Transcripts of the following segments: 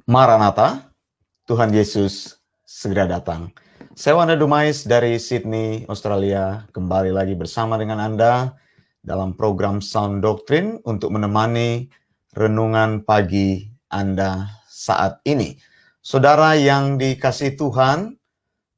Maranatha, Tuhan Yesus segera datang. Saya Wanda Dumais dari Sydney, Australia, kembali lagi bersama dengan Anda dalam program Sound Doctrine untuk menemani renungan pagi Anda saat ini. Saudara yang dikasihi Tuhan,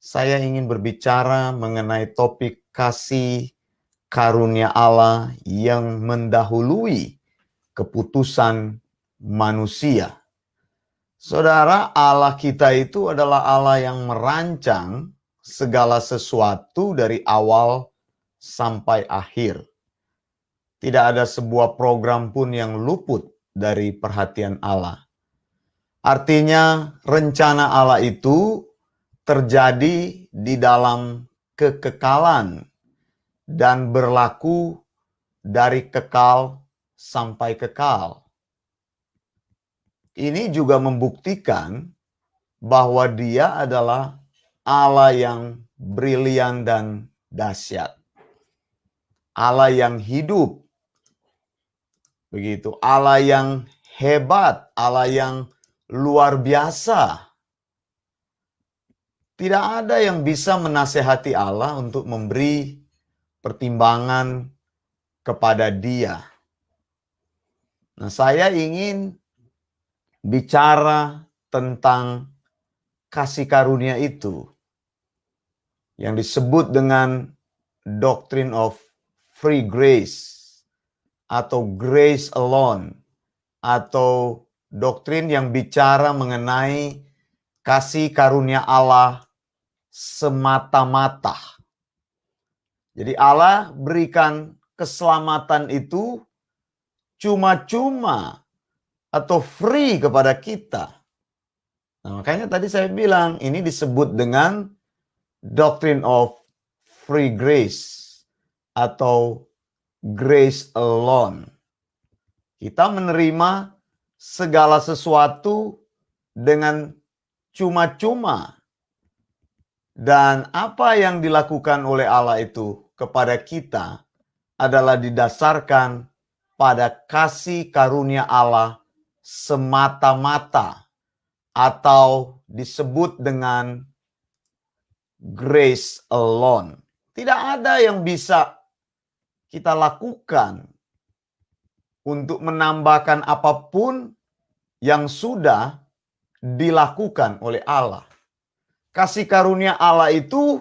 saya ingin berbicara mengenai topik kasih karunia Allah yang mendahului keputusan manusia. Saudara, Allah kita itu adalah Allah yang merancang segala sesuatu dari awal sampai akhir. Tidak ada sebuah program pun yang luput dari perhatian Allah. Artinya, rencana Allah itu terjadi di dalam kekekalan dan berlaku dari kekal sampai kekal. Ini juga membuktikan bahwa Dia adalah Allah yang brilian dan dahsyat. Allah yang hidup. Begitu, Allah yang hebat, Allah yang luar biasa. Tidak ada yang bisa menasehati Allah untuk memberi pertimbangan kepada Dia. Nah, saya ingin bicara tentang kasih karunia itu yang disebut dengan doctrine of free grace atau grace alone, atau doktrin yang bicara mengenai kasih karunia Allah semata-mata. Jadi Allah berikan keselamatan itu cuma-cuma atau free kepada kita. Nah, makanya tadi saya bilang ini disebut dengan doctrine of free grace atau grace alone. Kita menerima segala sesuatu dengan cuma-cuma. Dan apa yang dilakukan oleh Allah itu kepada kita adalah didasarkan pada kasih karunia Allah semata-mata, atau disebut dengan grace alone. Tidak ada yang bisa kita lakukan untuk menambahkan apapun yang sudah dilakukan oleh Allah. Kasih karunia Allah itu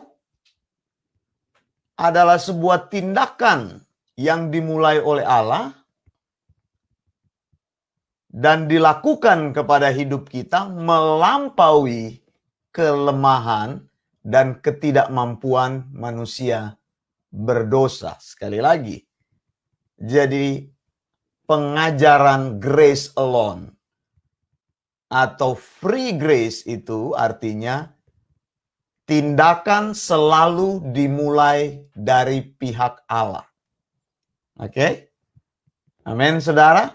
adalah sebuah tindakan yang dimulai oleh Allah dan dilakukan kepada hidup kita melampaui kelemahan dan ketidakmampuan manusia berdosa. Sekali lagi, jadi pengajaran grace alone atau free grace itu artinya tindakan selalu dimulai dari pihak Allah. Oke? Amin, saudara?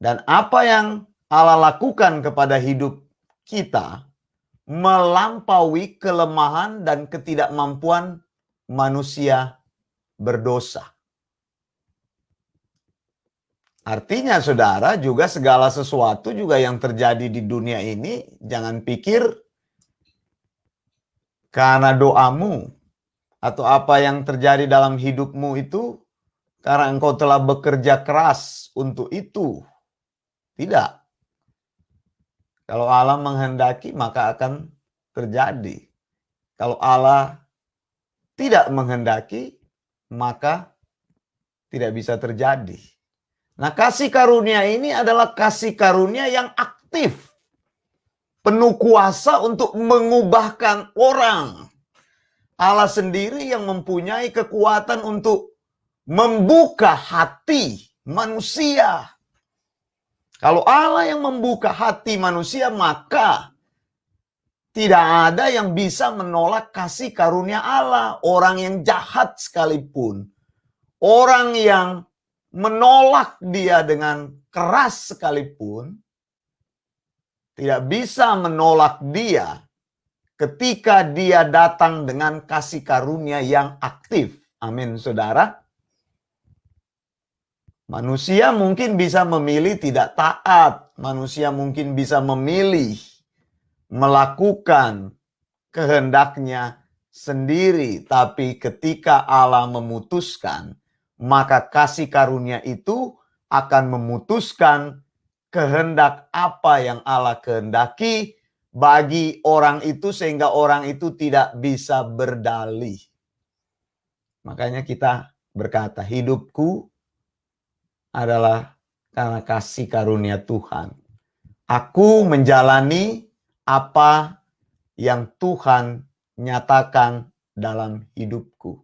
Dan apa yang Allah lakukan kepada hidup kita melampaui kelemahan dan ketidakmampuan manusia berdosa. Artinya, saudara, juga segala sesuatu juga yang terjadi di dunia ini, jangan pikir karena doamu atau apa yang terjadi dalam hidupmu itu karena engkau telah bekerja keras untuk itu. Tidak. Kalau Allah menghendaki, maka akan terjadi. Kalau Allah tidak menghendaki, maka tidak bisa terjadi. Nah, kasih karunia ini adalah kasih karunia yang aktif. Penuh kuasa untuk mengubahkan orang. Allah sendiri yang mempunyai kekuatan untuk membuka hati manusia. Kalau Allah yang membuka hati manusia, maka tidak ada yang bisa menolak kasih karunia Allah. Orang yang jahat sekalipun, orang yang menolak dia dengan keras sekalipun, tidak bisa menolak dia ketika dia datang dengan kasih karunia yang aktif. Amin, saudara. Manusia mungkin bisa memilih tidak taat. Manusia mungkin bisa memilih melakukan kehendaknya sendiri. Tapi ketika Allah memutuskan, maka kasih karunia itu akan memutuskan kehendak apa yang Allah kehendaki bagi orang itu, sehingga orang itu tidak bisa berdalih. Makanya kita berkata, hidupku adalah karena kasih karunia Tuhan. Aku menjalani apa yang Tuhan nyatakan dalam hidupku.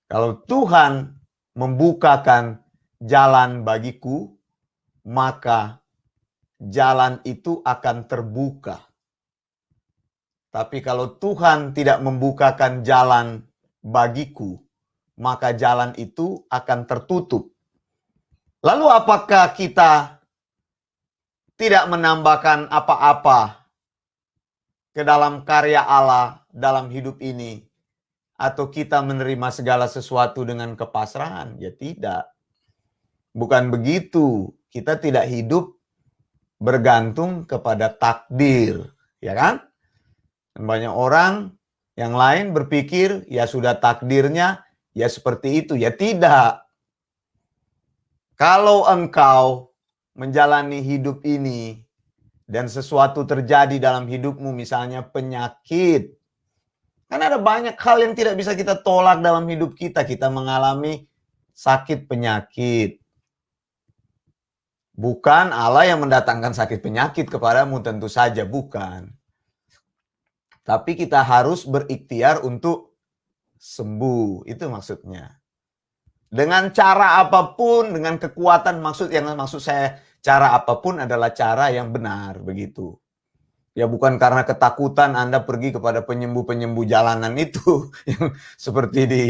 Kalau Tuhan membukakan jalan bagiku, maka jalan itu akan terbuka. Tapi kalau Tuhan tidak membukakan jalan bagiku, maka jalan itu akan tertutup. Lalu apakah kita tidak menambahkan apa-apa ke dalam karya Allah dalam hidup ini? Atau kita menerima segala sesuatu dengan kepasrahan? Ya tidak. Bukan begitu. Kita tidak hidup bergantung kepada takdir. Ya kan? Banyak orang yang lain berpikir, ya sudah takdirnya, ya seperti itu. Ya tidak. Kalau engkau menjalani hidup ini dan sesuatu terjadi dalam hidupmu, misalnya penyakit. Kan ada banyak hal yang tidak bisa kita tolak dalam hidup kita. Kita mengalami sakit penyakit. Bukan Allah yang mendatangkan sakit penyakit kepadamu, tentu saja bukan. Tapi kita harus berikhtiar untuk sembuh. Itu maksudnya. Dengan cara apapun, dengan kekuatan, maksud saya cara apapun adalah cara yang benar, begitu. Ya bukan karena ketakutan Anda pergi kepada penyembuh-penyembuh jalanan itu yang seperti di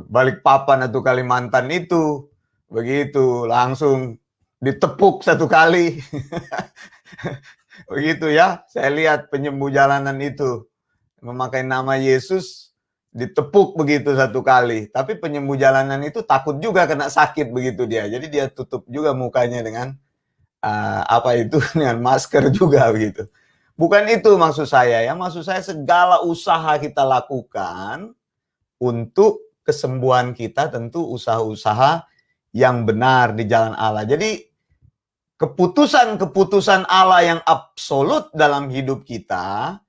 Balikpapan atau Kalimantan itu. Begitu, langsung ditepuk satu kali. Begitu ya, saya lihat penyembuh jalanan itu memakai nama Yesus, ditepuk begitu satu kali. Tapi penyembuh jalanan itu takut juga kena sakit begitu dia. Jadi dia tutup juga mukanya dengan dengan masker juga begitu. Bukan itu maksud saya ya. Maksud saya segala usaha kita lakukan untuk kesembuhan kita, tentu usaha-usaha yang benar di jalan Allah. Jadi keputusan-keputusan Allah yang absolut dalam hidup kita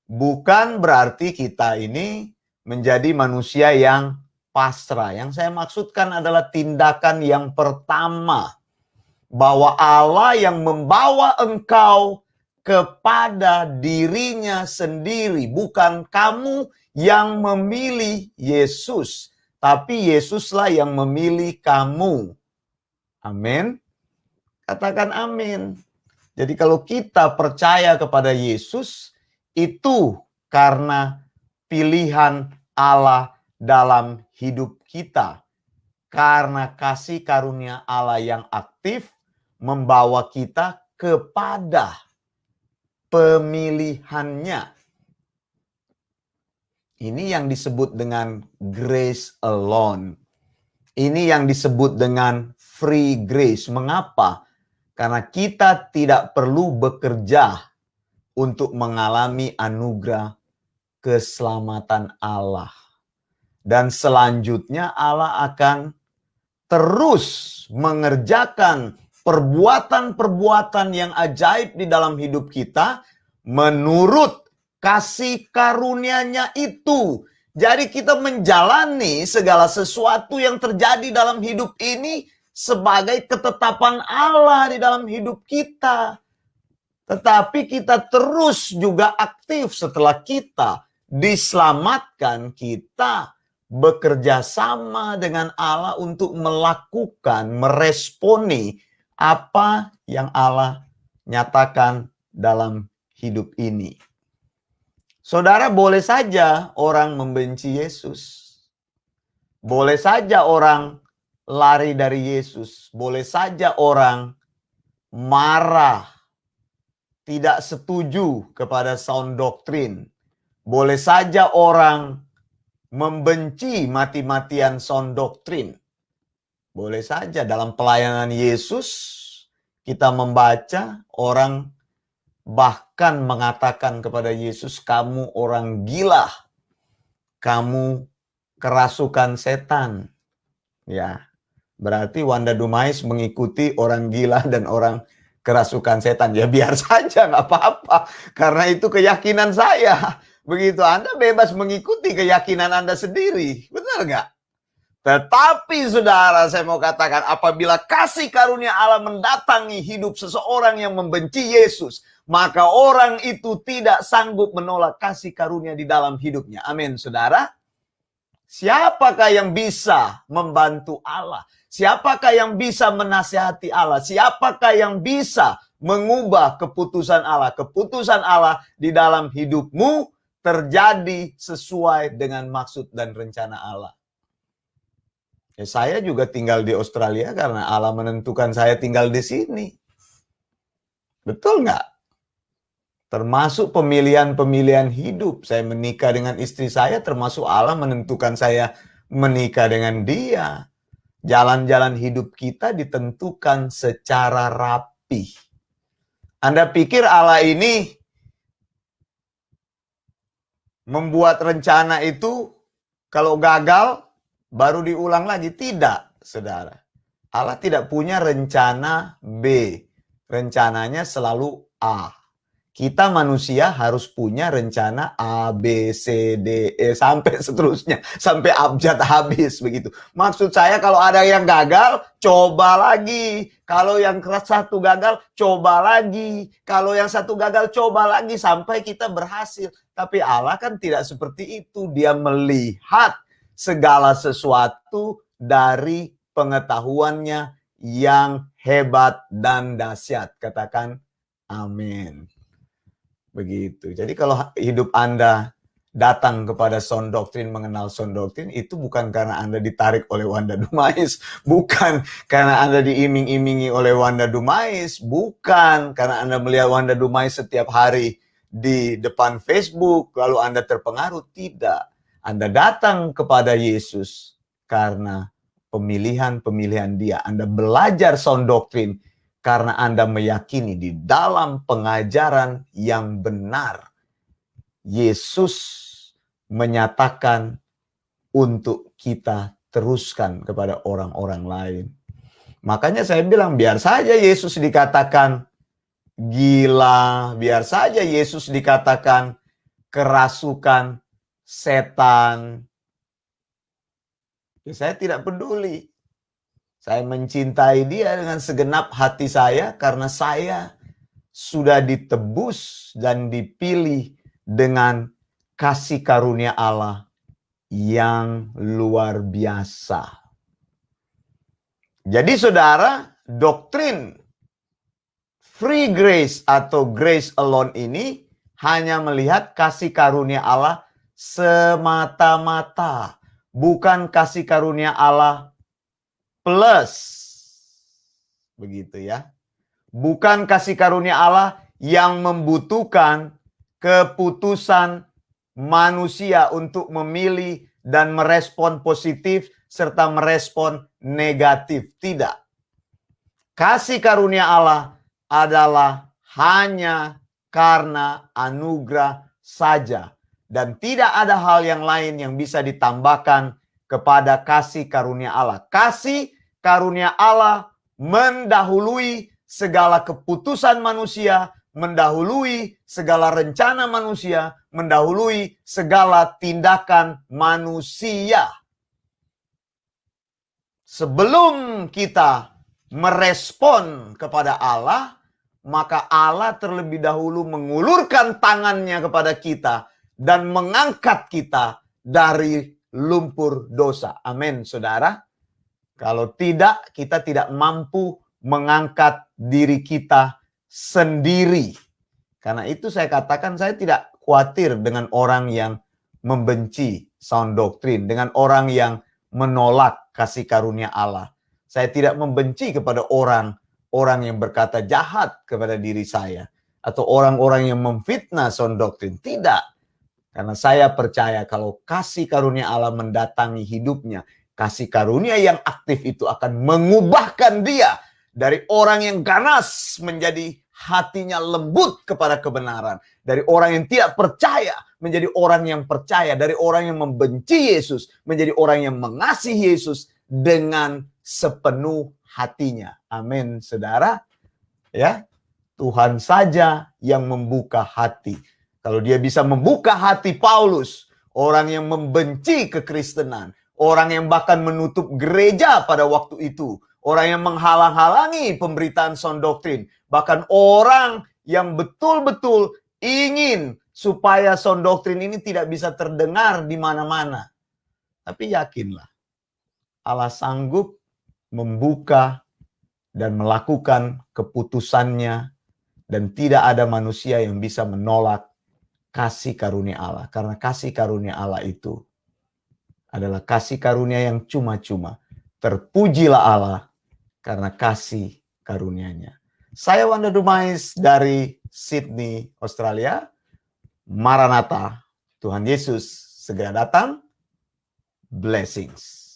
bukan berarti kita ini menjadi manusia yang pasrah. Yang saya maksudkan adalah tindakan yang pertama. Bahwa Allah yang membawa engkau kepada dirinya sendiri. Bukan kamu yang memilih Yesus. Tapi Yesuslah yang memilih kamu. Amin. Katakan amin. Jadi kalau kita percaya kepada Yesus, itu karena pilihan Allah dalam hidup kita. Karena kasih karunia Allah yang aktif membawa kita kepada pemilihannya. Ini yang disebut dengan grace alone. Ini yang disebut dengan free grace. Mengapa? Karena kita tidak perlu bekerja untuk mengalami anugerah keselamatan Allah. Dan selanjutnya Allah akan terus mengerjakan perbuatan-perbuatan yang ajaib di dalam hidup kita menurut kasih karunia-Nya itu. Jadi kita menjalani segala sesuatu yang terjadi dalam hidup ini sebagai ketetapan Allah di dalam hidup kita. Tetapi kita terus juga aktif setelah kita diselamatkan, kita bekerja sama dengan Allah untuk melakukan, meresponi apa yang Allah nyatakan dalam hidup ini. Saudara, boleh saja orang membenci Yesus. Boleh saja orang lari dari Yesus. Boleh saja orang marah, tidak setuju kepada sound doktrin. Boleh saja orang membenci mati-matian sound doktrin. Boleh saja dalam pelayanan Yesus kita membaca orang bahkan mengatakan kepada Yesus, kamu orang gila, kamu kerasukan setan. Ya, berarti Wanda Dumais mengikuti orang gila dan orang kerasukan setan. Ya biar saja, nggak apa-apa. Karena itu keyakinan saya. Begitu Anda bebas mengikuti keyakinan Anda sendiri. Benar nggak? Tetapi saudara, saya mau katakan, apabila kasih karunia Allah mendatangi hidup seseorang yang membenci Yesus, maka orang itu tidak sanggup menolak kasih karunia di dalam hidupnya. Amin, saudara. Siapakah yang bisa membantu Allah? Siapakah yang bisa menasihati Allah? Siapakah yang bisa mengubah keputusan Allah? Keputusan Allah di dalam hidupmu terjadi sesuai dengan maksud dan rencana Allah. Ya, saya juga tinggal di Australia karena Allah menentukan saya tinggal di sini. Betul nggak? Termasuk pemilihan-pemilihan hidup. Saya menikah dengan istri saya, termasuk Allah menentukan saya menikah dengan dia. Jalan-jalan hidup kita ditentukan secara rapi. Anda pikir Allah ini membuat rencana itu kalau gagal baru diulang lagi? Tidak, saudara. Allah tidak punya rencana B. Rencananya selalu A. Kita manusia harus punya rencana A, B, C, D, E, sampai seterusnya. Sampai abjad habis begitu. Maksud saya kalau ada yang gagal, coba lagi. Kalau yang satu gagal, coba lagi. Kalau yang satu gagal, coba lagi. Sampai kita berhasil. Tapi Allah kan tidak seperti itu. Dia melihat segala sesuatu dari pengetahuannya yang hebat dan dahsyat. Katakan amin. Begitu. Jadi kalau hidup Anda datang kepada sound doctrine, mengenal sound doctrine, itu bukan karena Anda ditarik oleh Wanda Dumais, bukan karena Anda diiming-imingi oleh Wanda Dumais, bukan karena Anda melihat Wanda Dumais setiap hari di depan Facebook, lalu Anda terpengaruh. Tidak. Anda datang kepada Yesus karena pemilihan-pemilihan Dia. Anda belajar sound doctrine karena Anda meyakini di dalam pengajaran yang benar, Yesus menyatakan untuk kita teruskan kepada orang-orang lain. Makanya saya bilang, biar saja Yesus dikatakan gila, biar saja Yesus dikatakan kerasukan setan. Ya, saya tidak peduli. Saya mencintai dia dengan segenap hati saya karena saya sudah ditebus dan dipilih dengan kasih karunia Allah yang luar biasa. Jadi saudara, doktrin free grace atau grace alone ini hanya melihat kasih karunia Allah semata-mata, bukan kasih karunia Allah plus. Begitu ya. Bukan kasih karunia Allah yang membutuhkan keputusan manusia untuk memilih dan merespon positif serta merespon negatif. Tidak. Kasih karunia Allah adalah hanya karena anugerah saja. Dan tidak ada hal yang lain yang bisa ditambahkan kepada kasih karunia Allah. Kasih karunia Allah mendahului segala keputusan manusia, mendahului segala rencana manusia, mendahului segala tindakan manusia. Sebelum kita merespon kepada Allah, maka Allah terlebih dahulu mengulurkan tangannya kepada kita dan mengangkat kita dari lumpur dosa. Amin, saudara. Kalau tidak, kita tidak mampu mengangkat diri kita sendiri. Karena itu saya katakan saya tidak khawatir dengan orang yang membenci sound doctrine, dengan orang yang menolak kasih karunia Allah. Saya tidak membenci kepada orang yang berkata jahat kepada diri saya, atau orang-orang yang memfitnah sound doctrine. Tidak. Karena saya percaya kalau kasih karunia Allah mendatangi hidupnya, Kasih karunia yang aktif itu akan mengubahkan dia dari orang yang ganas menjadi hatinya lembut kepada kebenaran. Dari orang yang tidak percaya menjadi orang yang percaya. Dari orang yang membenci Yesus menjadi orang yang mengasihi Yesus dengan sepenuh hatinya. Amin, saudara. Ya, Tuhan saja yang membuka hati. Kalau dia bisa membuka hati Paulus, orang yang membenci kekristenan, orang yang bahkan menutup gereja pada waktu itu, orang yang menghalang-halangi pemberitaan sound doktrin, bahkan orang yang betul-betul ingin supaya sound doktrin ini tidak bisa terdengar di mana-mana. Tapi yakinlah, Allah sanggup membuka dan melakukan keputusannya, dan tidak ada manusia yang bisa menolak kasih karunia Allah. Karena kasih karunia Allah itu adalah kasih karunia yang cuma-cuma. Terpujilah Allah karena kasih karunia-Nya. Saya Wanda Dumais dari Sydney, Australia. Maranatha, Tuhan Yesus segera datang. Blessings.